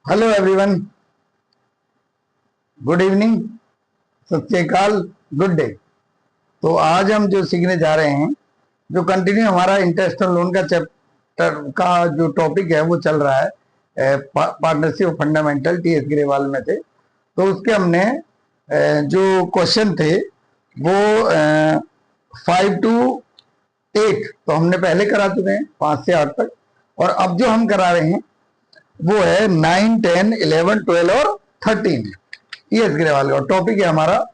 Hello everyone, good evening, सत श्री अकाल, good day. तो आज हम जो सीखने जा रहे हैं, जो कंटिन्यू हमारा इंटरेस्ट ऑन लोन का चैप्टर का जो टॉपिक है वो चल रहा है पार्टनरशिप फंडामेंटल टीएस ग्रेवाल में थे। तो उसके हमने जो क्वेश्चन थे वो 5 to 8 तो हमने पहले करा चुके हैं, 5 से 8 तक। और अब जो हम करा रहे हैं वो है 9, 10, 11, 12 और 13 टीएस ग्रेवाल का टॉपिक है हमारा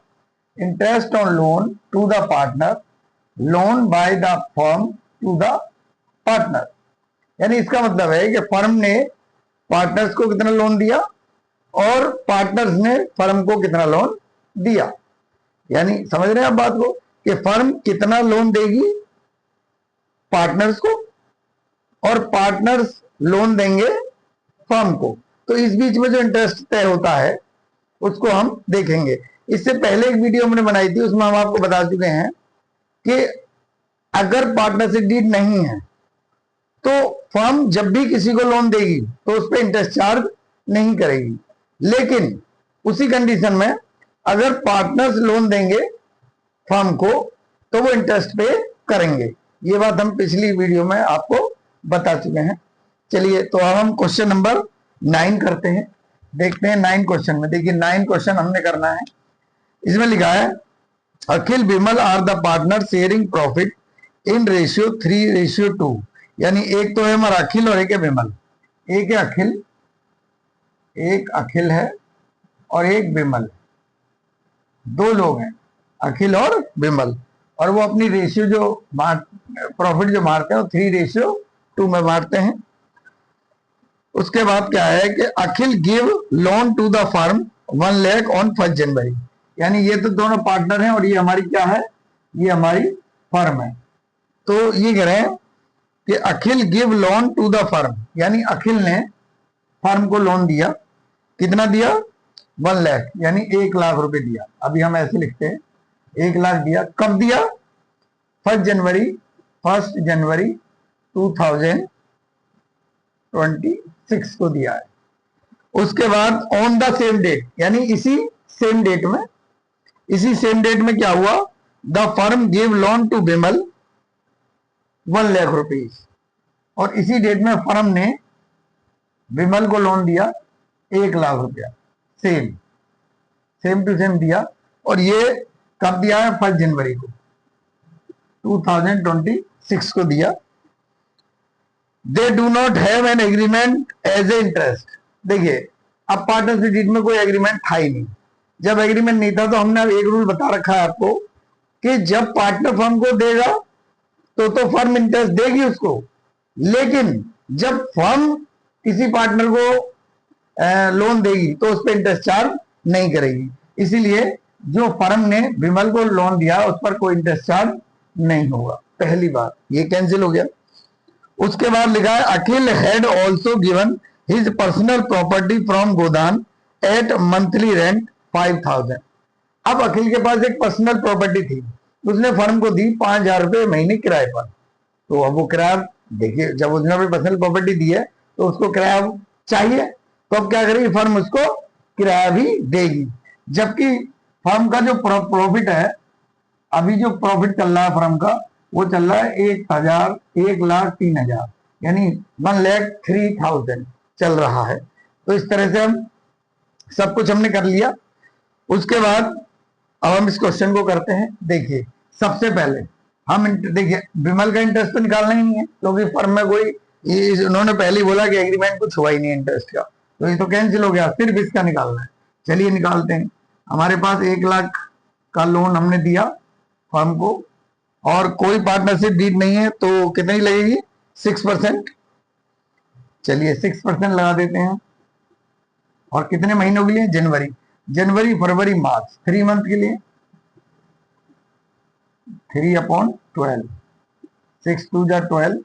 interest on loan to the partner, loan by the firm to the partner. यानी इसका मतलब है कि फर्म ने पार्टनर्स को कितना लोन दिया और पार्टनर्स ने फर्म को कितना लोन दिया। यानी समझ रहे हैं आप बात को कि फर्म कितना लोन देगी पार्टनर्स को और पार्टनर्स लोन देंगे फर्म को। तो इस बीच में जो इंटरेस्ट तय होता है उसको हम देखेंगे। इससे पहले एक वीडियो हमने बनाई थी, उसमें हम आपको बता चुके हैं कि अगर पार्टनरशिप डीड नहीं है तो फर्म जब भी किसी को लोन देगी तो उस पर इंटरेस्ट चार्ज नहीं करेगी, लेकिन उसी कंडीशन में अगर पार्टनर्स लोन देंगे फर्म को तो वो इंटरेस्ट पे करेंगे। ये बात हम पिछली वीडियो में आपको बता चुके हैं। चलिए, तो अब हम क्वेश्चन नंबर 9 करते हैं, देखते हैं 9 क्वेश्चन में। देखिए 9 क्वेश्चन हमने करना है। इसमें लिखा है Akhil Vimal are the partner sharing profit in ratio 3:2। यानी एक तो है हमारा अखिल और एक है विमल। एक है अखिल, एक अखिल है और एक विमल, दो लोग हैं अखिल और विमल, और वो अपनी रेशियो जो प्रॉफिट जो मारते हैं वो 3:2 में मारते हैं। उसके बाद क्या है कि Akhil give loan to the firm 1 lakh on 1 January. यानी ये तो दोनों पार्टनर हैं और ये हमारी क्या है, ये हमारी फर्म है। तो ये कह रहे हैं कि Akhil give loan to the firm, यानी अखिल ने फर्म को लोन दिया। कितना दिया? 1 लाख, यानी 1 लाख रुपए दिया। अभी हम ऐसे लिखते हैं 1 लाख दिया। कब दिया? 1 जनवरी 2026 को दिया है। उसके बाद ऑन द सेम डेट, यानी इसी सेम डेट में क्या हुआ? The firm give loan to Vimal 1 lakh rupees, और इसी डेट में फर्म ने विमल को लोन दिया 1 लाख रुपया। सेम टू सेम दिया, और ये कब दिया है? 1 जनवरी को 2026 को दिया। They do not have an agreement as a interest. देखिए अब पार्टनरशिप डीड में कोई एग्रीमेंट था ही नहीं। जब एग्रीमेंट नहीं था तो हमने अब एक रूल बता रखा है आपको कि जब पार्टनर फर्म को देगा तो फर्म इंटरेस्ट देगी उसको, लेकिन जब फर्म किसी पार्टनर को लोन देगी तो उस पर इंटरेस्ट चार्ज नहीं करेगी। इसीलिए जो फर्म ने विमल को लोन दिया उस पर कोई इंटरेस्ट चार्ज नहीं होगा। पहली बात ये कैंसिल हो गया। उसके बाद लिखा है Akhil had also given his personal property from godown at monthly rent 5,000। अब अखिल के पास एक पर्सनल प्रॉपर्टी थी, उसने फर्म को दी 5,000 रुपए महीने किराए पर। तो अब वो किराया, देखिए जब उसने अपनी पर्सनल प्रॉपर्टी दी है तो उसको किराया चाहिए, तो अब क्या करेगी फर्म? उसको किराया भी देगी। जबकि फर्म का जो प्रॉफिट है, अभी जो प्रॉफिट चल रहा है फर्म का, वो चल रहा है 1,03,000, यानी 1,03,000 चल रहा है। तो इस तरह से हम सब कुछ हमने कर लिया। उसके बाद अब हम इस क्वेश्चन को करते हैं। देखिए सबसे पहले हम देखिए विमल का इंटरेस्ट तो निकालना ही नहीं है, क्योंकि फर्म में कोई, उन्होंने पहले ही बोला कि एग्रीमेंट कुछ हुआ ही नहीं इंटरेस्ट का, तो ये तो कैंसिल हो गया। सिर्फ इसका निकालना है। चलिए निकालते हैं। हमारे पास 1 लाख का लोन हमने दिया फर्म को, और कोई पार्टनरशिप डीड नहीं है, तो कितनी लगेगी? 6%। चलिए 6% लगा देते हैं। और कितने महीनों के लिए? जनवरी फरवरी मार्च, 3 मंथ के लिए। 3/12, 6 2 जा 12,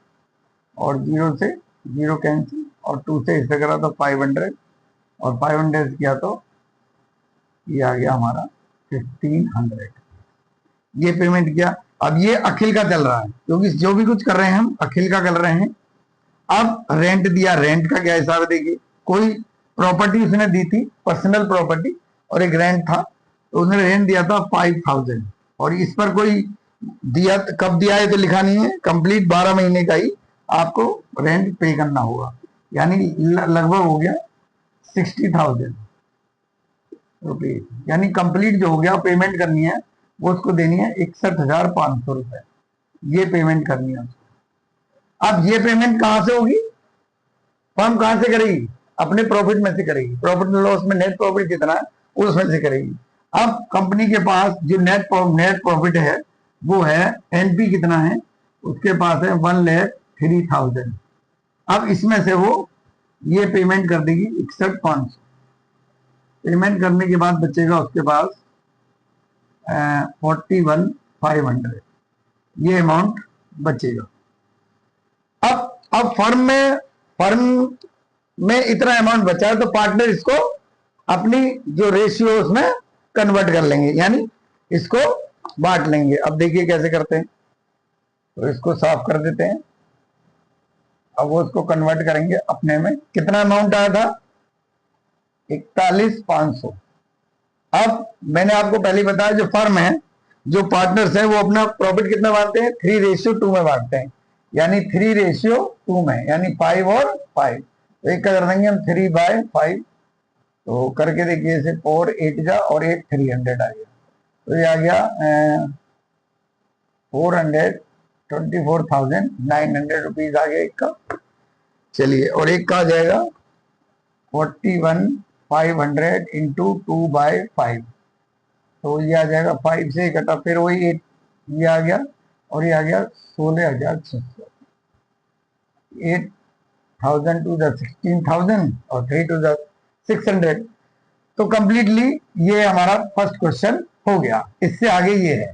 और 0 से 0 कैंसिल, और 2 से इसे करा तो 500, और 500 किया तो ये आ गया हमारा 1500। ये पेमेंट किया। अब ये अखिल का चल रहा है, क्योंकि जो भी कुछ कर रहे हैं हम अखिल का कर रहे हैं। अब रेंट दिया, रेंट का क्या हिसाब है? देखिए कोई प्रॉपर्टी उसने दी थी, पर्सनल प्रॉपर्टी, और एक रेंट था, तो उसने रेंट दिया था 5000, और इस पर कोई दिया, कब दिया है तो लिखा नहीं है, कंप्लीट 12 महीने का ही आपको रेंट पे करना होगा, यानी लगभग हो गया 60,000 रुपीज, यानी कंप्लीट जो हो गया पेमेंट करनी है वो उसको देनी है 61,500 रुपए, ये पेमेंट करनी है उसको। अब ये पेमेंट कहां से होगी, फर्म कहां से करेगी, अपने प्रॉफिट में से करेगी, प्रॉफिट लॉस में नेट प्रॉफिट कितना है उसमें से करेगी। अब कंपनी के पास जो नेट प्रॉफिट है वो है, एनपी कितना है, उसके पास है 1,03,000। अब इसमें से वो ये पेमेंट कर देगी 61,500, पेमेंट करने के बाद बचेगा उसके पास 41,500, ये अमाउंट बचेगा। अब फर्म में इतना अमाउंट बचा है, तो पार्टनर इसको अपनी जो रेशियो उसमें कन्वर्ट कर लेंगे, यानी इसको बांट लेंगे। अब देखिए कैसे करते हैं, तो इसको साफ कर देते हैं। अब वो इसको कन्वर्ट करेंगे अपने में, कितना अमाउंट आया था 41,500। अब मैंने आपको पहले बताया जो फर्म है, जो पार्टनर्स है, वो अपना प्रॉफिट कितना बांटते हैं, 3:2 में बांटते हैं, यानी 3:2 में, यानी 5 और 5, तो एक का कर देंगे हम 3/5, तो करके देखिए इसे 4 8 जा और 8 300 आ गया, तो ये आ गया 424,900 रुपीज आ गया एक का। चलिए, और एक का आ जाएगा 41,500 इंटू 2/5, तो ये आ जाएगा 5 से कटा, फिर वही 8 ये आ गया, और ये आ गया 16,600, 8,000 टू द 16,000 और 3 टू द 600। तो कंप्लीटली ये हमारा फर्स्ट क्वेश्चन हो गया। इससे आगे ये है,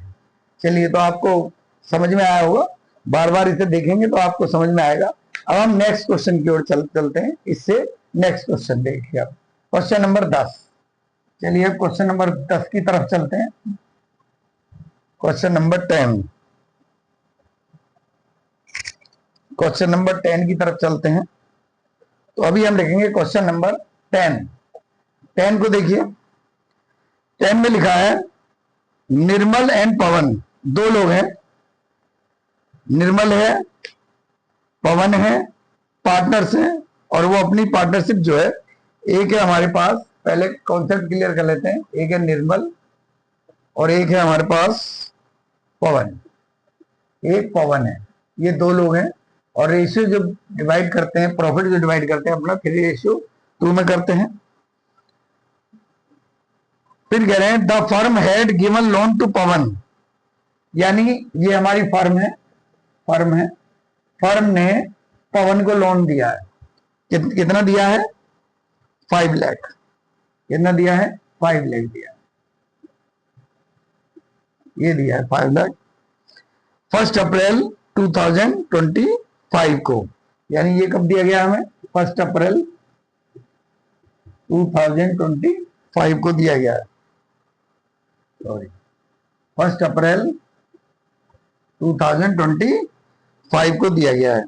चलिए तो आपको समझ में आया होगा, बार बार इसे देखेंगे तो आपको समझ में आएगा। अब हम नेक्स्ट क्वेश्चन की ओर चलते हैं। इससे नेक्स्ट क्वेश्चन देखिए, अब क्वेश्चन नंबर 10। चलिए क्वेश्चन नंबर 10 की तरफ चलते हैं। क्वेश्चन नंबर 10, क्वेश्चन नंबर 10 की तरफ चलते हैं। तो अभी हम लिखेंगे क्वेश्चन नंबर 10। 10 को देखिए, 10 में लिखा है निर्मल एंड पवन, दो लोग हैं, निर्मल है, पवन है, पार्टनर्स हैं, और वो अपनी पार्टनरशिप जो है, एक है हमारे पास, पहले कॉन्सेप्ट क्लियर कर लेते हैं, एक है निर्मल और एक है हमारे पास पवन, एक पवन है, ये दो लोग हैं, और रेशियो जो डिवाइड करते हैं, प्रॉफिट जो डिवाइड करते हैं अपना 3:2 में करते हैं। फिर कह रहे हैं the firm had given loan to Pawan, यानी ये हमारी फर्म है, फर्म ने पवन को लोन दिया है, कितना दिया है 5 लाख, कितना दिया है 5 लाख दिया है, ये दिया है 5 लाख 1 अप्रैल 2025 को, यानी ये कब दिया गया हमें 1 अप्रैल 2025 को दिया गया है, सॉरी 1 अप्रैल 2025 को दिया गया है।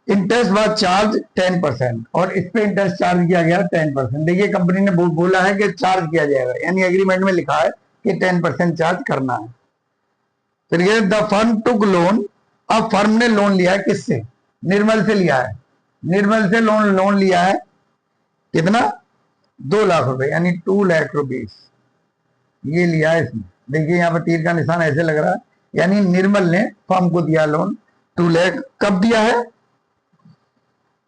इंटरेस्ट वाज चार्ज 10%, और इस पे इंटरेस्ट चार्ज किया गया 10%। देखिए कंपनी ने बोला है कि चार्ज किया जाएगा, यानी एग्रीमेंट में लिखा है कि 10% चार्ज करना है। फिर ये द फर्म टुक लोन, अब फर्म ने लोन लिया है किससे, निर्मल से लिया है, निर्मल से लोन लिया है, कितना 2 लाख रुपए, यानी 2 लाख रुपीज ये लिया है इसमें। देखिए यहाँ पर तीर का निशान ऐसे लग रहा है, यानी निर्मल ने फर्म को दिया लोन 2 लाख। कब दिया है,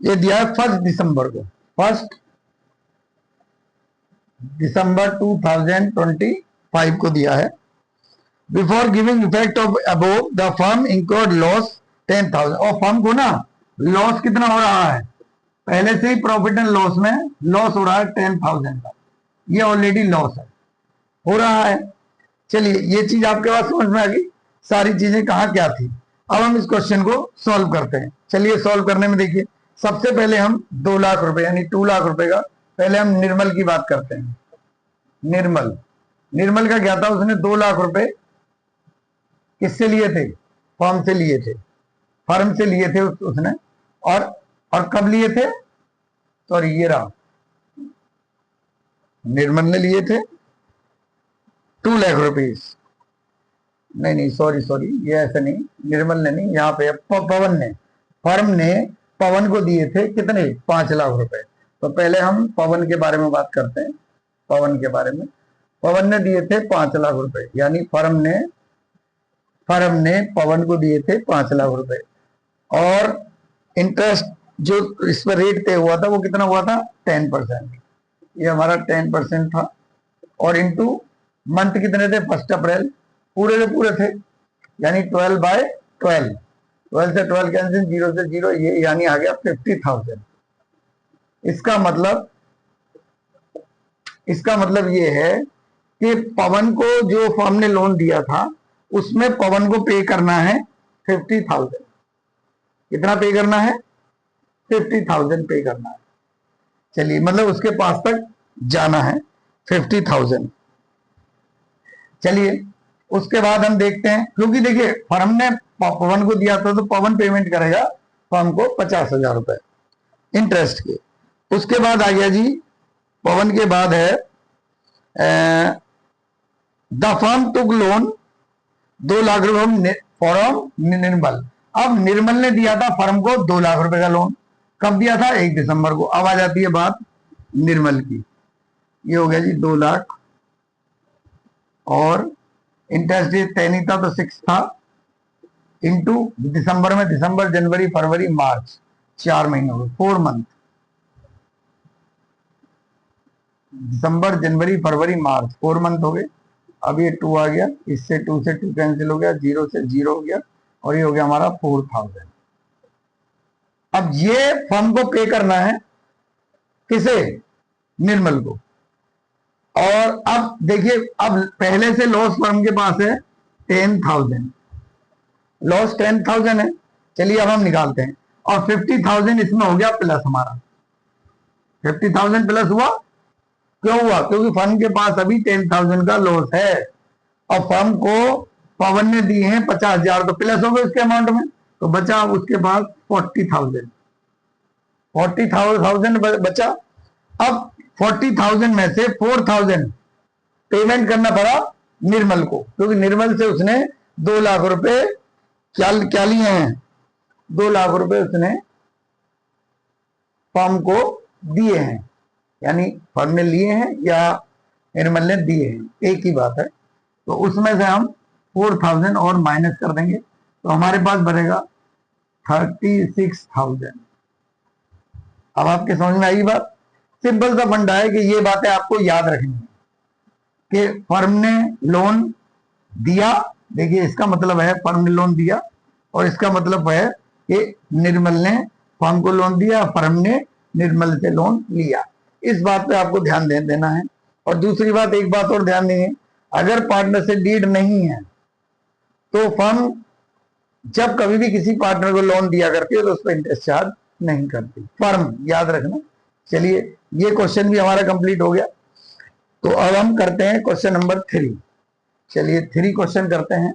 ये दिया है 1 दिसंबर को, 1 दिसंबर 2025 को दिया है। Before giving effect of above the firm incurred loss 10,000, और फर्म को ना लॉस कितना हो रहा है, पहले से ही प्रॉफिट एंड लॉस में लॉस हो रहा है 10,000 का, ये ऑलरेडी लॉस है, हो रहा है। चलिए ये चीज आपके पास समझ में आ गई, सारी चीजें कहाँ क्या थी। अब हम इस क्वेश्चन को सॉल्व करते हैं। चलिए सॉल्व करने में देखिए, सबसे पहले हम 2 लाख रुपए यानी 2 लाख रुपए का, पहले हम निर्मल की बात करते हैं। निर्मल का क्या था, उसने 2 लाख रुपए किससे लिए थे, फर्म से लिए थे, फर्म से लिए थे उसने, और कब लिए थे, सॉरी ये रहा, निर्मल ने लिए थे 2 लाख रुपीस, नहीं सॉरी ये ऐसा नहीं, निर्मल ने नहीं, यहाँ पे पवन ने, फर्म ने पवन को दिए थे कितने, 5 लाख रुपए। तो पहले हम पवन के बारे में बात करते हैं। पवन के बारे में, पवन ने दिए थे 5 लाख रुपए, यानी फर्म ने पवन को दिए थे 5 लाख रुपए, और इंटरेस्ट जो इस पर रेट तय हुआ था वो कितना हुआ था, 10%। ये हमारा 10% था, और इंटू मंथ कितने थे, 1 अप्रैल, पूरे से पूरे थे, यानी 12/12, 12 से 12 कैंसिल, 0 से 0, ये यानी आ गया 50,000। इसका मतलब ये है कि पवन को जो फर्म ने लोन दिया था उसमें पवन को पे करना है 50,000। कितना पे करना है, 50,000 पे करना है। चलिए, मतलब उसके पास तक जाना है 50,000। चलिए, उसके बाद हम देखते हैं, क्योंकि देखिए फर्म ने पवन को दिया था तो पवन पेमेंट करेगा फर्म को 50,000 रुपए इंटरेस्ट के। उसके बाद आ गया जी, पवन के बाद है the firm took loan 2 lakh रुपए फॉरम निर्मल। अब निर्मल ने दिया था फर्म को 2 लाख रुपए का लोन, कब दिया था, 1 दिसंबर को। अब आ जाती है बात निर्मल की, ये हो गया जी 2 लाख, और इंटरेस्ट रेट तय नहीं था तो 6 था, इंटू दिसंबर में, दिसंबर जनवरी फरवरी मार्च, 4 महीने हो गए, 4 मंथ, दिसंबर जनवरी फरवरी मार्च, 4 मंथ हो गए। अब ये 2 आ गया, इससे 2 से 2 कैंसिल हो गया, 0 से 0 हो गया, और ये हो गया हमारा 4,000। अब ये फर्म को पे करना है, किसे, निर्मल को। और अब देखिए, अब पहले से लॉस फर्म के पास है 10,000, लॉस 10,000 है। चलिए अब हम निकालते हैं, और 50,000 इसमें हो गया प्लस, हमारा 50,000 प्लस हुआ। क्यों हुआ, क्योंकि फर्म के पास अभी 10,000 का लॉस है, और फर्म को पवन ने दिए हैं 50,000, तो प्लस हो गए उसके अमाउंट में, तो बचा उसके पास 40,000 बचा। अब 40,000 में से 4,000 पेमेंट करना पड़ा निर्मल को, क्योंकि निर्मल से उसने 2 लाख रुपए क्या लिए हैं, 2 लाख रुपए उसने फर्म को दिए हैं, यानी फर्म ने लिए हैं या निर्मल ने दिए हैं, एक ही बात है। तो उसमें से हम 4,000 और माइनस कर देंगे, तो हमारे पास बनेगा 36,000। अब आपके समझ में आई बात, सिंपल सा फंडा है कि ये बातें आपको याद रखनी है कि फर्म ने लोन दिया, देखिए इसका मतलब है फर्म ने लोन दिया, और इसका मतलब है कि निर्मल ने फर्म को लोन दिया, फर्म ने निर्मल से लोन लिया। इस बात पे आपको ध्यान देना है। और दूसरी बात, एक बात और ध्यान देंगे, अगर पार्टनर से डीड नहीं है तो फर्म जब कभी भी किसी पार्टनर को लोन दिया करती है तो उस पर इंटरेस्ट चार्ज नहीं करती, फर्म, याद रखना। चलिए, ये क्वेश्चन भी हमारा कंप्लीट हो गया। तो अब हम करते हैं क्वेश्चन नंबर 3। चलिए 3 क्वेश्चन करते हैं।